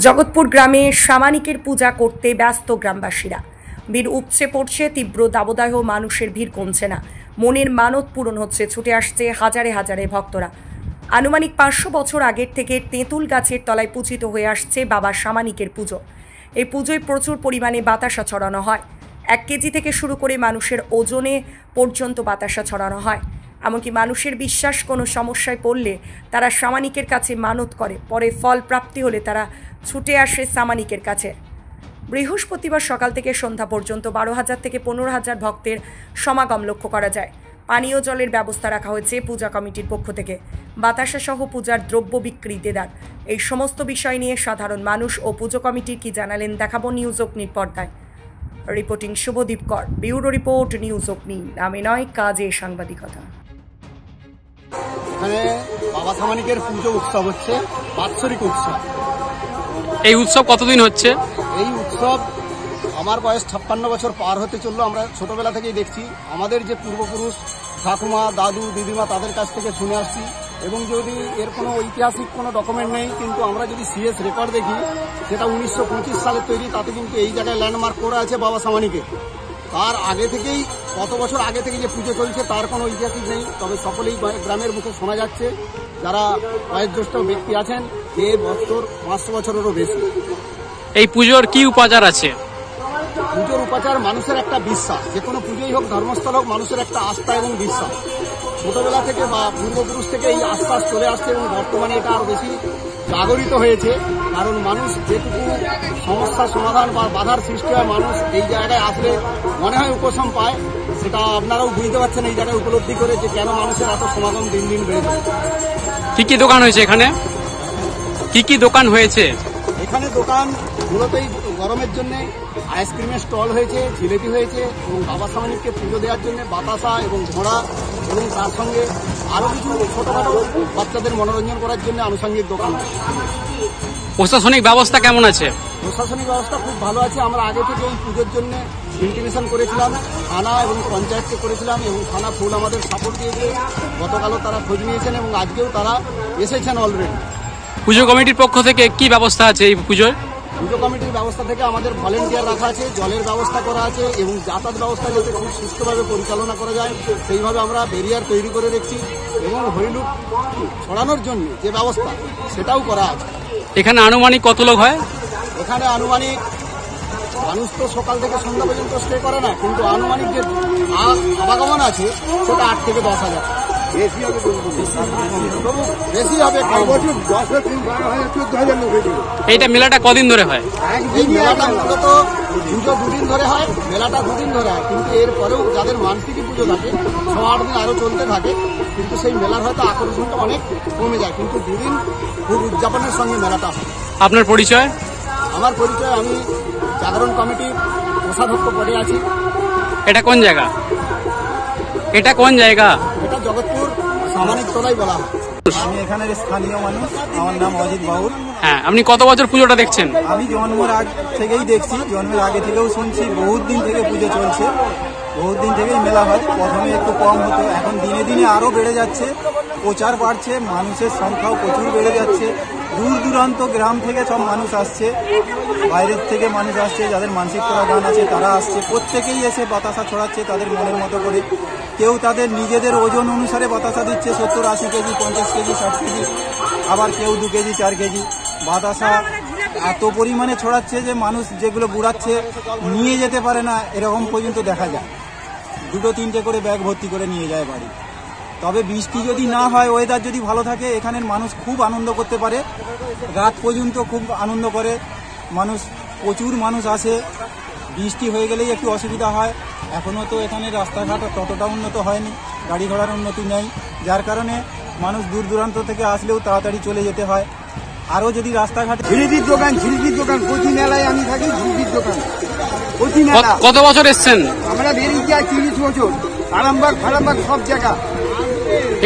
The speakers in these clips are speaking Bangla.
জগৎপুর গ্রামে সামানিকের পূজা করতে ব্যস্ত গ্রামবাসীরা। ভিড় উপচে পড়ছে, তীব্র দাবদাহ, মানুষের ভিড় কমছে না। মনের মানত পূরণ হচ্ছে, ছুটে আসছে হাজারে হাজারে ভক্তরা। আনুমানিক 500 বছর আগের থেকে তেঁতুল গাছের তলায় পূজিত হয়ে আসছে বাবা সামানিকের পুজো। এই পুজোয় প্রচুর পরিমাণে বাতাসা ছড়ানো হয়। 1 কেজি থেকে শুরু করে মানুষের ওজনে পর্যন্ত বাতাসা ছড়ানো হয়। এমনকি মানুষের বিশ্বাস, কোনো সমস্যায় পড়লে তারা সামানিকের কাছে মানত করে, পরে ফল প্রাপ্তি হলে তারা ছুটে আসে সামানিকের কাছে। বৃহস্পতিবার সকাল থেকে সন্ধ্যা পর্যন্ত 12,000 থেকে 15,000 ভক্তের সমাগম লক্ষ্য করা যায়। পানীয় জলের ব্যবস্থা রাখা হয়েছে পূজা কমিটির পক্ষ থেকে। বাতাসা সহ পূজার দ্রব্য বিক্রি দেদার। এই সমস্ত বিষয় নিয়ে সাধারণ মানুষ ও পুজো কমিটির কি জানালেন দেখাবো নিউজ অগ্নির পর্দায়। রিপোর্টিং শুভদীপ কর, ব্যুরো রিপোর্ট, নিউজ অগ্নি। নামে নয়, কাজে সাংবাদিকতা। এখানে বাবা সামানিকের পুজো উৎসব হচ্ছে, বাৎসরিক উৎসব। এই উৎসব কতদিন হচ্ছে? এই উৎসব আমার বয়স 56 বছর পার হতে চললো। আমরা ছোটবেলা থেকেই দেখছি, আমাদের যে পূর্বপুরুষ ঠাকুমা, দাদু, দিদিমা, তাদের কাছ থেকে শুনে আসছি। এবং যদি এর কোনো ঐতিহাসিক কোনো ডকুমেন্ট নেই, কিন্তু আমরা যদি সিএস রেকর্ড দেখি, সেটা 1925 সালের তৈরি। তাতে কিন্তু এই জায়গায় ল্যান্ডমার্ক করা আছে বাবা সামানিকে। তার আগে থেকেই, কত বছর আগে থেকে যে পুজো চলছে তার কোনো ঐতিহাসিক নেই। তবে সকলেই গ্রামের মুখে শোনা যাচ্ছে, যারা বয়োজ্যেষ্ঠ ব্যক্তি আছেন, যে বছর 500 বছরেরও বেশি। এই পুজোর কি উপাচার আছে? পুজোর উপাচার মানুষের একটা বিশ্বাস, যে কোনো পুজোই হোক, ধর্মস্থল হোক, মানুষের একটা আস্থা এবং বিশ্বাস। ছোটবেলা থেকে বা পূর্বপুরুষ থেকে এই আশ্বাস চলে আসছে এবং বর্তমানে এটা আরও বেশি জাগরিত হয়েছে। কারণ মানুষ যেটুকু সমস্যার সমাধান বা বাধার সৃষ্টি হয়, মানুষ এই জায়গায় আসলে মনে হয় উপশম পায়। সেটা আপনারাও বুঝতে পারছেন এই জায়গায় উপলব্ধি করে, যে কেন মানুষের এত সমাগম দিন দিন বেড়ে যায়। কি কি দোকান হয়েছে এখানে? কি কি দোকান হয়েছে এখানে? দোকান মূলত এই গরমের জন্য আইসক্রিমের স্টল হয়েছে, জিলেপি হয়েছে, এবং বাবা সামানিককে পুজো দেওয়ার জন্য বাতাসা এবং ঘোড়া, এবং তার সঙ্গে আরও কিছু ছোটোখাটো বাচ্চাদের মনোরঞ্জন করার জন্য আনুষঙ্গিক দোকান। প্রশাসনিক ব্যবস্থা কেমন আছে? প্রশাসনিক ব্যবস্থা খুব ভালো আছে। আমরা আগে থেকে এই পুজোর জন্য ইন্টিমেশন করেছিলাম, থানা এবং পঞ্চায়েতকে করেছিলাম, এবং থানা ফুল আমাদের সাপোর্ট দিয়েছে। গতকালও তারা খোঁজ নিয়েছেন এবং আজকেও তারা এসেছেন অলরেডি। পুজো কমিটির পক্ষ থেকে কি ব্যবস্থা আছে এই পুজোয়? পুজো কমিটির ব্যবস্থা থেকে আমাদের ভলেন্টিয়ার রাখা আছে, জলের ব্যবস্থা করা আছে, এবং যাতায়াত ব্যবস্থা যাতে খুব সুস্থভাবে পরিচালনা করা যায় সেইভাবে আমরা ব্যারিয়ার তৈরি করে রেখেছি। এবং হরিলুক ছড়ানোর জন্য যে ব্যবস্থা, সেটাও করা আছে। এখানে আনুমানিক কত লোক হয়? এখানে আনুমানিক, মানুষ তো সকাল থেকে সন্ধ্যা পর্যন্ত স্টে করে না, কিন্তু আনুমানিক যে আবাগমন আছে সেটা 8 থেকে 10,000। বেশি হবে, বেশি হবে। এইটা মেলাটা কদিন ধরে হয়? এই মেলাটা মূলত পুজো 2 দিন ধরে হয়, মেলাটা 2 দিন ধরে হয়। কিন্তু এরপরেও যাদের মানসিকই পুজো থাকে 6-8 দিন আরও চলতে থাকে। কিন্তু সেই মেলার হয়তো আকর্ষণটা অনেক কমে যায়, কিন্তু 2 দিন খুব উদযাপনের সঙ্গে মেলাটা হয়। আপনার পরিচয়? আমার পরিচয়, আমি জাগরণ কমিটির কোষাধ্যক্ষ পদে আছি। এটা কোন জায়গা? এটা কোন জায়গা? এটা জগৎপুর সামানিক তলাই বলা হয়। আমি এখানের স্থানীয় মানুষ, আমার নাম অজিত বাউল। হ্যাঁ, আপনি কত বছর পুজোটা দেখছেন? আমি জন্মের আগ থেকেই দেখছি, জন্মের আগে থেকেও শুনছি। বহুত দিন থেকে পুজো চলছে, বহুত দিন থেকেই মেলা হয়। প্রথমে একটু কম হতো, এখন দিনে দিনে আরও বেড়ে যাচ্ছে। প্রচার বাড়ছে, মানুষের সংখ্যাও প্রচুর বেড়ে যাচ্ছে। দূর দূরান্ত গ্রাম থেকে সব মানুষ আসছে, বাইরের থেকে মানুষ আসছে, যাদের মানসিক করা গান আছে তারা আসছে। প্রত্যেকেই এসে বাতাসা ছড়াচ্ছে তাদের মনের মতো করে। কেউ তাদের নিজেদের ওজন অনুসারে বাতাসা দিচ্ছে, 70-80 কেজি, 50 কেজি, 60 কেজি, আবার কেউ 2 কেজি, 4 কেজি বাতাসা এত পরিমাণে ছড়াচ্ছে যে মানুষ যেগুলো বুড়াচ্ছে নিয়ে যেতে পারে না, এরকম পর্যন্ত দেখা যায়। 2-3টে করে ব্যাগ ভর্তি করে নিয়ে যায় বাড়ি। তবে বৃষ্টি যদি না হয়, ওয়েদার যদি ভালো থাকে, এখানের মানুষ খুব আনন্দ করতে পারে। রাত পর্যন্ত খুব আনন্দ করে মানুষ, প্রচুর মানুষ আসে। বৃষ্টি হয়ে গেলেই একটু অসুবিধা হয়। এখনও তো এখানে রাস্তাঘাট ততটা উন্নত হয়নি, গাড়ি ঘোড়ার উন্নতি নেই, যার কারণে মানুষ দূর দূরান্ত থেকে আসলেও তাড়াতাড়ি চলে যেতে হয়। আরও যদি রাস্তাঘাট, ঝিলিপির দোকান, ঝিলিপির দোকান, প্রতি মেলায় আমি থাকি। ঝিলিপির দোকান প্রতি মেলা। কত বছর এসছেন? আমরা বেরিয়ে যাই 30 বছর, আরামবাগ ফারামবাগ সব জায়গা।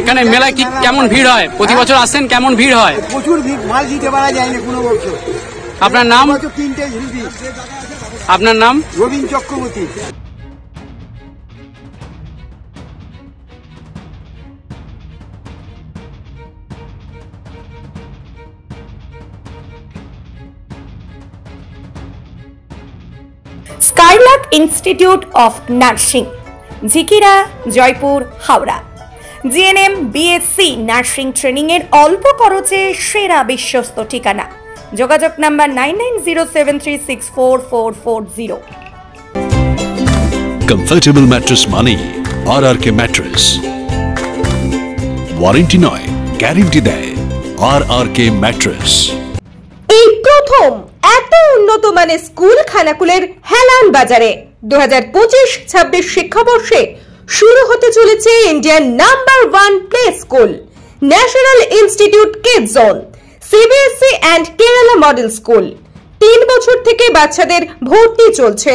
এখানে মেলায় কি কেমন ভিড় হয়? প্রতি বছর আসেন, কেমন ভিড় হয়? প্রচুর ভিড়, মাল দিতে পারা যায় না কোনো বছর। আপনার নাম? 3টে ঝিলিপি। আপনার নাম? Rabin Chakraborty. Skylark Institute of Nursing, Jhikira, Jaipur, Howrah. GNM, BSc nursing training এর অল্প খরচে সেরা বিশ্বস্ত ঠিকানা। যোগাযোগ নাম্বার 9907364440। কমফর্টেবল ম্যাট্রেস মানেই আরআরকে ম্যাট্রেস। ওয়ারেন্টি নয়, গ্যারেন্টি দেয় আরআরকে ম্যাট্রেস। এই প্রথম এত উন্নত মানের স্কুল খানাকুলের হেলান বাজারে 2025-26 শিক্ষাবর্ষে শুরু হতে চলেছে Indian number 1 play school, national institute kids zone, CBSC and Kerala model school. 3 বছর থেকে বাচ্চাদের ভর্তি চলছে।